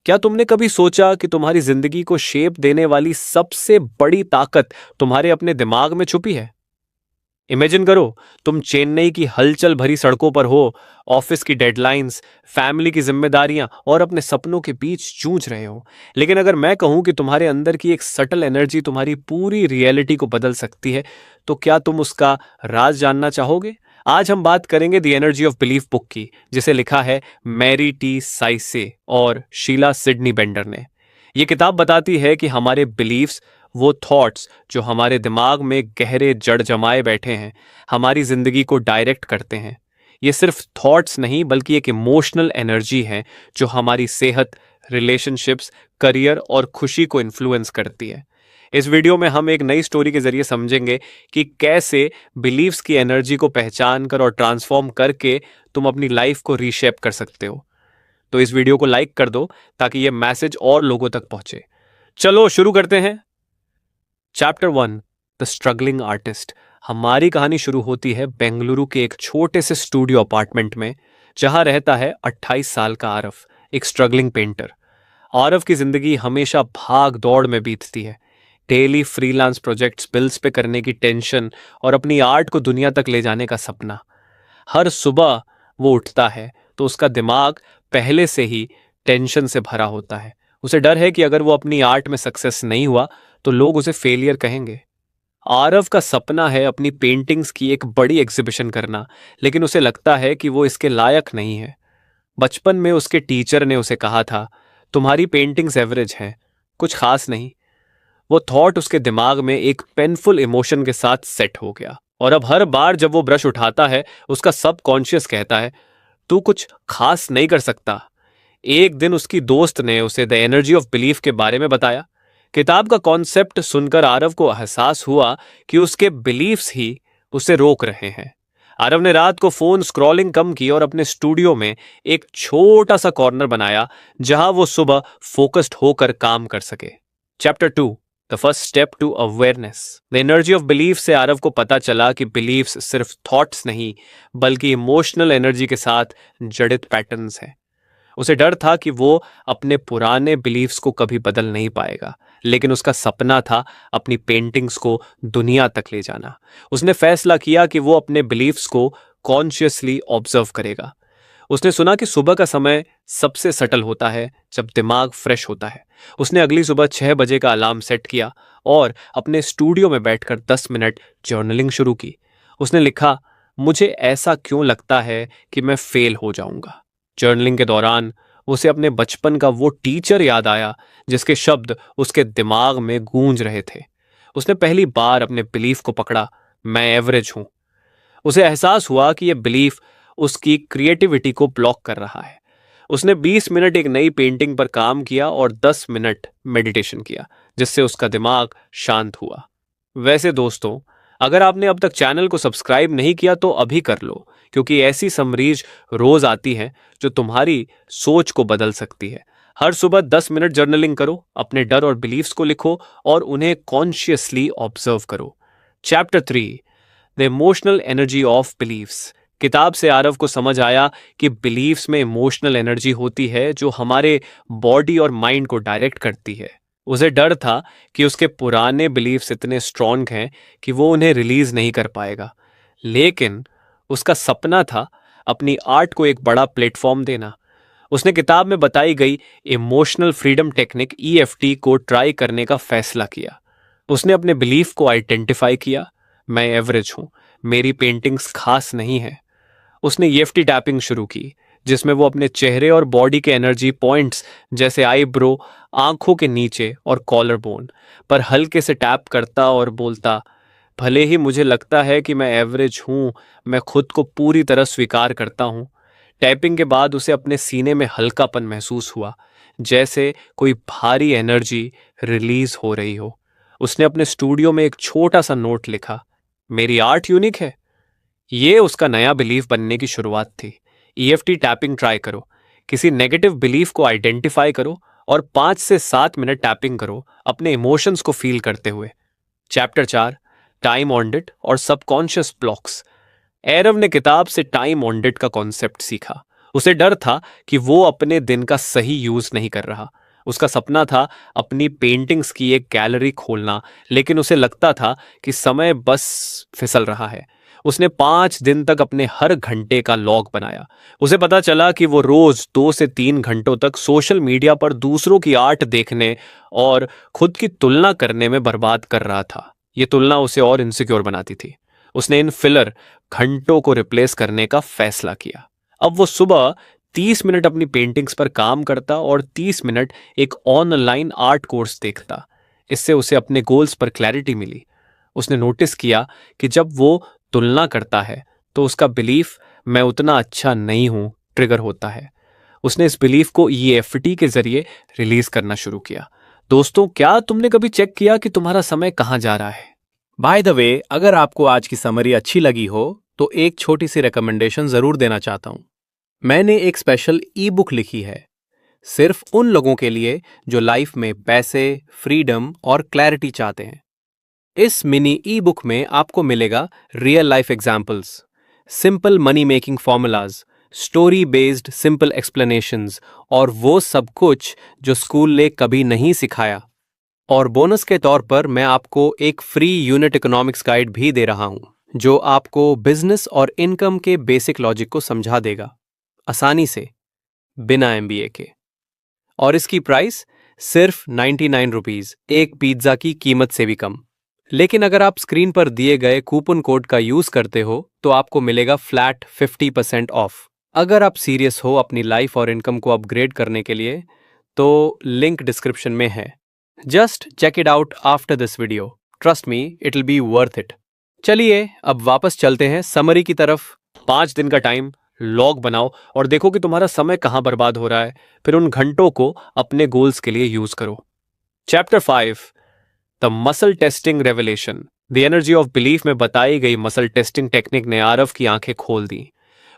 क्या तुमने कभी सोचा कि तुम्हारी जिंदगी को शेप देने वाली सबसे बड़ी ताकत तुम्हारे अपने दिमाग में छुपी है? इमेजिन करो, तुम चेन्नई की हलचल भरी सड़कों पर हो, ऑफिस की डेडलाइंस, फैमिली की जिम्मेदारियां और अपने सपनों के बीच जूझ रहे हो। लेकिन अगर मैं कहूं कि तुम्हारे अंदर की एक सटल एनर्जी तुम्हारी पूरी रियलिटी को बदल सकती है, तो क्या तुम उसका राज जानना चाहोगे? आज हम बात करेंगे the energy of belief book की, जिसे लिखा है मैरी टी साइसे और शीला सिडनी बेंडर ने। यह किताब बताती है कि हमारे बिलीफ्स, वो थॉट्स जो हमारे दिमाग में गहरे जड़ जमाए बैठे हैं, हमारी जिंदगी को डायरेक्ट करते हैं। ये सिर्फ थॉट्स नहीं बल्कि एक इमोशनल एनर्जी है जो हमारी सेहत, रिलेशनशिप्स, करियर और खुशी को इन्फ्लुएंस करती है। इस वीडियो में हम एक नई स्टोरी के जरिए समझेंगे कि कैसे बिलीव्स की एनर्जी को पहचान कर और ट्रांसफॉर्म करके तुम अपनी लाइफ को रीशेप कर सकते हो। तो इस वीडियो को लाइक कर दो ताकि यह मैसेज और लोगों तक पहुंचे। चलो शुरू करते हैं। Chapter 1, the struggling artist. हमारी कहानी शुरू होती है बेंगलुरु के एक छोटे से स्टूडियो अपार्टमेंट में, जहां रहता है 28 साल का आरव, एक स्ट्रगलिंग पेंटर। आरव की जिंदगी हमेशा भाग दौड़ में बीतती है। डेली फ्रीलांस प्रोजेक्ट्स, बिल्स पे करने की टेंशन और अपनी आर्ट को दुनिया तक ले जाने का सपना। हर सुबह वो उठता है तो उसका दिमाग पहले से ही टेंशन से भरा होता है। उसे डर है कि अगर वो अपनी आर्ट में सक्सेस नहीं हुआ तो लोग उसे फेलियर कहेंगे। आरव का सपना है अपनी पेंटिंग्स की एक बड़ी एग्जीबिशन करना, लेकिन उसे लगता है कि वो इसके लायक नहीं है। बचपन में उसके टीचर ने उसे कहा था, तुम्हारी पेंटिंग्स एवरेज हैं, कुछ खास नहीं। वो थॉट उसके दिमाग में एक पेनफुल इमोशन के साथ सेट हो गया, और अब हर बार जब वो ब्रश उठाता है उसका सबकॉन्शियस कहता है, तू कुछ खास नहीं कर सकता। एक दिन उसकी दोस्त ने उसे द एनर्जी ऑफ बिलीफ के बारे में बताया। किताब का कॉन्सेप्ट सुनकर आरव को एहसास हुआ कि उसके बिलीफ्स ही उसे रोक रहे हैं। आरव ने रात को फोन स्क्रॉलिंग कम की और अपने स्टूडियो में एक छोटा सा कॉर्नर बनाया जहां वो सुबह फोकस्ड होकर काम कर सके। Chapter 2, the first step to awareness. The energy of belief से आरव को पता चला कि बिलीफ्स सिर्फ थॉट्स नहीं बल्कि इमोशनल एनर्जी के साथ जड़ित पैटर्न्स हैं। उसे डर था कि वो अपने पुराने बिलीफ्स को कभी बदल नहीं पाएगा, लेकिन उसका सपना था अपनी पेंटिंग्स को दुनिया तक ले जाना। उसने फैसला किया कि वो अपने बिलीफ्स को कॉन्शियसली ऑब्जर्व करेगा। उसने सुना कि सुबह का समय सबसे सटल होता है जब दिमाग फ्रेश होता है। उसने अगली सुबह 6 बजे का अलार्म सेट किया और अपने स्टूडियो में बैठकर 10 मिनट जर्नलिंग शुरू की। उसने लिखा, मुझे ऐसा क्यों लगता है कि मैं फेल हो जाऊंगा। जर्नलिंग के दौरान उसे अपने बचपन का वो टीचर याद आया जिसके शब्द उसके दिमाग में गूंज रहे थे। उसने पहली बार अपने बिलीफ को पकड़ा, मैं एवरेज हूं। उसे एहसास हुआ कि यह बिलीफ उसकी क्रिएटिविटी को ब्लॉक कर रहा है। उसने 20 मिनट एक नई पेंटिंग पर काम किया और 10 मिनट मेडिटेशन किया, जिससे उसका दिमाग शांत हुआ। वैसे दोस्तों, अगर आपने अब तक चैनल को सब्सक्राइब नहीं किया तो अभी कर लो, क्योंकि ऐसी समरीज रोज आती हैं जो तुम्हारी सोच को बदल सकती है। हर सुबह 10 मिनट जर्नलिंग करो, अपने डर और बिलीफ्स को लिखो और उन्हें कॉन्शियसली ऑब्जर्व करो। Chapter 3, the emotional energy of beliefs. किताब से आरव को समझ आया कि बिलीफ्स में इमोशनल एनर्जी होती है जो हमारे बॉडी और माइंड को डायरेक्ट करती है। उसे डर था कि उसके पुराने बिलीफ्स इतने स्ट्रॉन्ग हैं कि वो उन्हें रिलीज नहीं कर पाएगा, लेकिन उसका सपना था अपनी आर्ट को एक बड़ा प्लेटफॉर्म देना। उसने किताब में बताई गई इमोशनल फ्रीडम टेक्निक EFT को ट्राई करने का फैसला किया। उसने अपने बिलीफ को आइडेंटिफाई किया, मैं एवरेज हूं, मेरी पेंटिंग्स खास नहीं है। उसने EFT टैपिंग शुरू की, जिसमें वो अपने चेहरे और बॉडी के एनर्जी पॉइंट्स जैसे आईब्रो, आंखों के नीचे और कॉलर बोन पर हल्के से टैप करता और बोलता, भले ही मुझे लगता है कि मैं एवरेज हूं, मैं खुद को पूरी तरह स्वीकार करता हूं। टैपिंग के बाद उसे अपने सीने में हल्कापन महसूस हुआ, जैसे कोई भारी एनर्जी रिलीज हो रही हो। उसने अपने स्टूडियो में एक छोटा सा नोट लिखा, मेरी आर्ट यूनिक है। ये उसका नया बिलीफ बनने की शुरुआत थी। EFT टैपिंग ट्राई करो, किसी नेगेटिव बिलीफ को आइडेंटिफाई करो और 5 से 7 मिनट टैपिंग करो अपने इमोशंस को फील करते हुए। चैप्टर 4, टाइम ऑडिट और सबकॉन्शियस ब्लॉक्स। एरव ने किताब से टाइम ऑडिट का कॉन्सेप्ट सीखा। उसे डर था कि वो अपने दिन का सही यूज नहीं कर रहा। उसका सपना था अपनी पेंटिंग्स की एक गैलरी खोलना, लेकिन उसे लगता था कि समय बस फिसल रहा है। उसने 5 दिन तक अपने हर घंटे का लॉग बनाया। उसे पता चला कि वो रोज 2 से 3 घंटों तक सोशल मीडिया पर दूसरों की आर्ट देखने और खुद की तुलना करने में बर्बाद कर रहा था। ये तुलना उसे और इनसिक्योर बनाती थी। उसने इन फिलर घंटों को रिप्लेस करने का फैसला किया। अब वो सुबह 30 मिनट अपनी पेंटिंग्स पर काम करता और 30 मिनट एक ऑनलाइन आर्ट कोर्स देखता। इससे उसे अपने गोल्स पर क्लैरिटी मिली। उसने नोटिस किया कि जब वो तुलना करता है तो उसका बिलीफ मैं उतना अच्छा नहीं हूं ट्रिगर होता है। उसने इस बिलीफ को EFT के जरिए रिलीज करना शुरू किया। दोस्तों, क्या तुमने कभी चेक किया कि तुम्हारा समय कहाँ जा रहा है? बाय द वे, अगर आपको आज की समरी अच्छी लगी हो तो एक छोटी सी रिकमेंडेशन जरूर देना चाहता हूं। मैंने एक स्पेशल ई बुक लिखी है सिर्फ उन लोगों के लिए जो लाइफ में पैसे, फ्रीडम और क्लैरिटी चाहते हैं। इस मिनी ई बुक में आपको मिलेगा real life examples, simple money making formulas, story based simple explanations और वो सब कुछ जो स्कूल ने कभी नहीं सिखाया। और बोनस के तौर पर मैं आपको एक फ्री यूनिट इकोनॉमिक्स गाइड भी दे रहा हूं जो आपको बिजनेस और इनकम के बेसिक लॉजिक को समझा देगा आसानी से, बिना MBA के। और इसकी प्राइस सिर्फ 99 रुपीज, एक पिज्जा की कीमत से भी कम। लेकिन अगर आप स्क्रीन पर दिए गए कूपन कोड का यूज करते हो तो आपको मिलेगा फ्लैट 50% ऑफ। अगर आप सीरियस हो अपनी लाइफ और इनकम को अपग्रेड करने के लिए तो लिंक डिस्क्रिप्शन में है। Just check it out after this video. Trust me, it will be worth it. चलिए अब वापस चलते हैं समरी की तरफ। 5 दिन का टाइम लॉग बनाओ और देखो कि तुम्हारा समय कहां बर्बाद हो रहा है। फिर उन घंटों को अपने गोल्स के लिए यूज करो। Chapter 5, the muscle testing revelation. The energy of belief में बताई गई मसल टेस्टिंग टेक्निक ने आरव की आंखें खोल दी।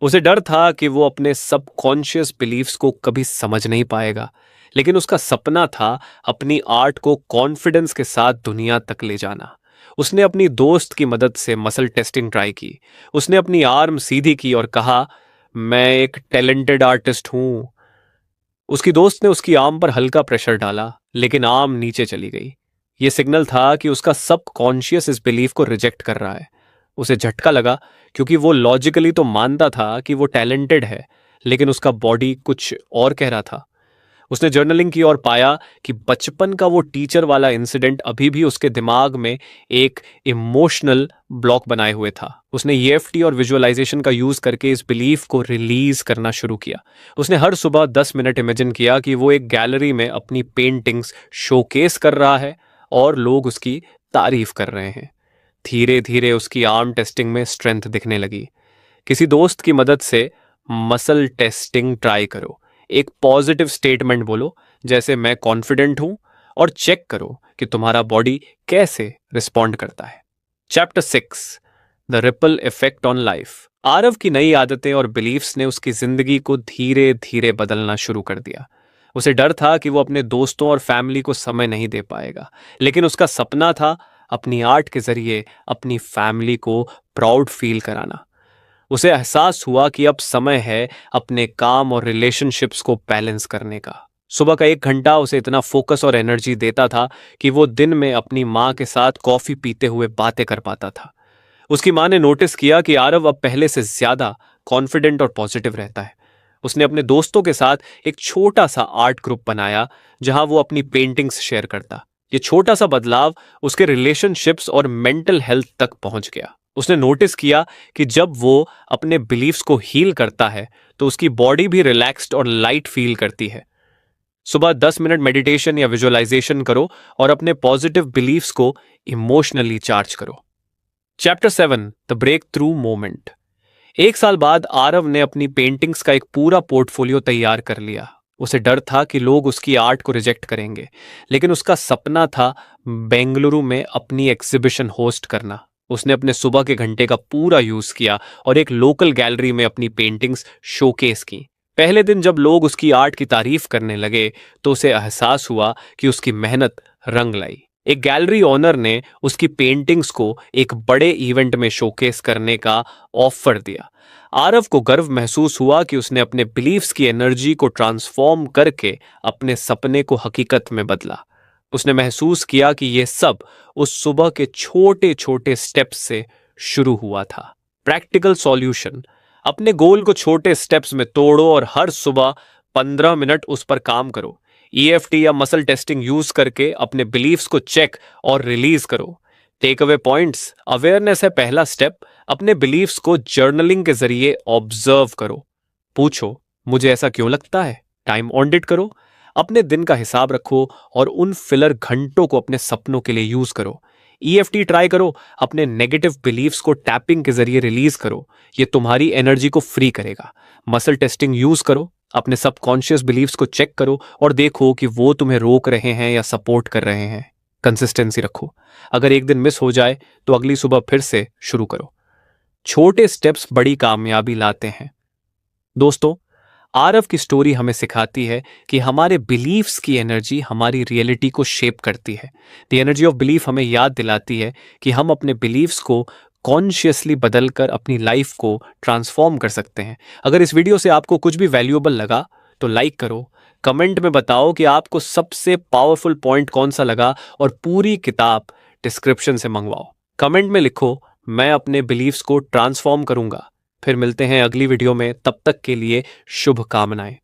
उसे डर था कि वो अपने सबकॉन्शियस बिलीफ्स को कभी समझ नहीं पाएगा, लेकिन उसका सपना था अपनी आर्ट को कॉन्फिडेंस के साथ दुनिया तक ले जाना। उसने अपनी दोस्त की मदद से मसल टेस्टिंग ट्राई की। उसने अपनी आर्म सीधी की और कहा, मैं एक टैलेंटेड आर्टिस्ट हूं। उसकी दोस्त ने उसकी आर्म पर हल्का प्रेशर डाला, लेकिन आर्म नीचे चली गई। यह सिग्नल था कि उसका सबकॉन्शियस इस बिलीफ को रिजेक्ट कर रहा है। उसे झटका लगा क्योंकि वो लॉजिकली तो मानता था कि वो टैलेंटेड है, लेकिन उसका बॉडी कुछ और कह रहा था। उसने जर्नलिंग की और पाया कि बचपन का वो टीचर वाला इंसिडेंट अभी भी उसके दिमाग में एक इमोशनल ब्लॉक बनाए हुए था। उसने EFT और विजुअलाइजेशन का यूज करके इस बिलीफ को रिलीज करना शुरू किया। उसने हर सुबह 10 मिनट इमेजिन किया कि वो एक गैलरी में अपनी पेंटिंग्स शोकेस कर रहा है और लोग उसकी तारीफ कर रहे हैं। धीरे धीरे उसकी आर्म टेस्टिंग में स्ट्रेंथ दिखने लगी। किसी दोस्त की मदद से मसल टेस्टिंग ट्राई करो। एक पॉजिटिव स्टेटमेंट बोलो, जैसे मैं कॉन्फिडेंट हूं, और चेक करो कि तुम्हारा बॉडी कैसे रिस्पॉन्ड करता है। Chapter 6, the ripple effect on life. Aarav की नई आदतें और बिलीफ्स ने उसकी जिंदगी को धीरे धीरे बदलना शुरू कर दिया। उसे डर था कि वो अपने दोस्तों और फैमिली को समय नहीं दे पाएगा, लेकिन उसका सपना था अपनी आर्ट के जरिए अपनी फैमिली को प्राउड फील कराना। उसे एहसास हुआ कि अब समय है अपने काम और रिलेशनशिप्स को बैलेंस करने का। सुबह का 1 घंटा उसे इतना फोकस और एनर्जी देता था कि वो दिन में अपनी माँ के साथ कॉफी पीते हुए बातें कर पाता था। उसकी माँ ने नोटिस किया कि आरव अब पहले से ज्यादा कॉन्फिडेंट और पॉजिटिव रहता है। उसने अपने दोस्तों के साथ एक छोटा सा आर्ट ग्रुप बनाया जहां वो अपनी पेंटिंग्स शेयर करता। ये छोटा सा बदलाव उसके रिलेशनशिप्स और मेंटल हेल्थ तक पहुंच गया। उसने नोटिस किया कि जब वो अपने बिलीफ्स को हील करता है तो उसकी बॉडी भी रिलैक्स्ड और लाइट फील करती है। सुबह 10 मिनट मेडिटेशन या विजुअलाइजेशन करो और अपने पॉजिटिव बिलीफ्स को इमोशनली चार्ज करो। Chapter 7, the breakthrough moment. 1 साल बाद आरव ने अपनी पेंटिंग्स का एक पूरा पोर्टफोलियो तैयार कर लिया। उसे डर था कि लोग उसकी आर्ट को रिजेक्ट करेंगे, लेकिन उसका सपना था बेंगलुरु में अपनी एग्जीबिशन होस्ट करना। उसने अपने सुबह के घंटे का पूरा यूज किया और एक लोकल गैलरी में अपनी पेंटिंग्स शोकेस की। पहले दिन जब लोग उसकी आर्ट की तारीफ करने लगे तो उसे एहसास हुआ कि उसकी मेहनत रंग लाई। एक गैलरी ओनर ने उसकी पेंटिंग्स को एक बड़े इवेंट में शोकेस करने का ऑफर दिया। आरव को गर्व महसूस हुआ कि उसने अपने बिलीफ्स की एनर्जी को ट्रांसफॉर्म करके अपने सपने को हकीकत में बदला। उसने महसूस किया कि यह सब उस सुबह के छोटे छोटे स्टेप्स से शुरू हुआ था। प्रैक्टिकल सॉल्यूशन: अपने गोल को छोटे स्टेप्स में तोड़ो और हर सुबह 15 मिनट उस पर काम करो। ईएफटी या मसल टेस्टिंग यूज करके अपने बिलीफ्स को चेक और रिलीज करो। टेक अवे पॉइंट्स: अवेयरनेस है पहला स्टेप। अपने बिलीफ्स को जर्नलिंग के जरिए ऑब्जर्व करो। पूछो, मुझे ऐसा क्यों लगता है? टाइम ऑडिट करो। अपने दिन का हिसाब रखो और उन फिलर घंटों को अपने सपनों के लिए यूज करो। ईएफटी ट्राई करो। अपने नेगेटिव बिलीफ्स को टैपिंग के जरिए रिलीज करो। यह तुम्हारी एनर्जी को फ्री करेगा। मसल टेस्टिंग यूज करो। अपने सबकॉन्शियस बिलीफ्स को चेक करो और देखो कि वो तुम्हें रोक रहे हैं या सपोर्ट कर रहे हैं। कंसिस्टेंसी रखो। अगर एक दिन मिस हो जाए तो अगली सुबह फिर से शुरू करो। छोटे स्टेप्स बड़ी कामयाबी लाते हैं। दोस्तों, आरव की स्टोरी हमें सिखाती है कि हमारे बिलीफ्स की एनर्जी हमारी रियलिटी को शेप करती है। द एनर्जी ऑफ बिलीफ हमें याद दिलाती है कि हम अपने बिलीफ्स को कॉन्शियसली बदलकर अपनी लाइफ को ट्रांसफॉर्म कर सकते हैं। अगर इस वीडियो से आपको कुछ भी वैल्यूएबल लगा तो लाइक करो, कमेंट में बताओ कि आपको सबसे पावरफुल पॉइंट कौन सा लगा और पूरी किताब डिस्क्रिप्शन से मंगवाओ। कमेंट में लिखो, मैं अपने बिलीफ्स को ट्रांसफॉर्म करूंगा। फिर मिलते हैं अगली वीडियो में, तब तक के लिए शुभकामनाएं।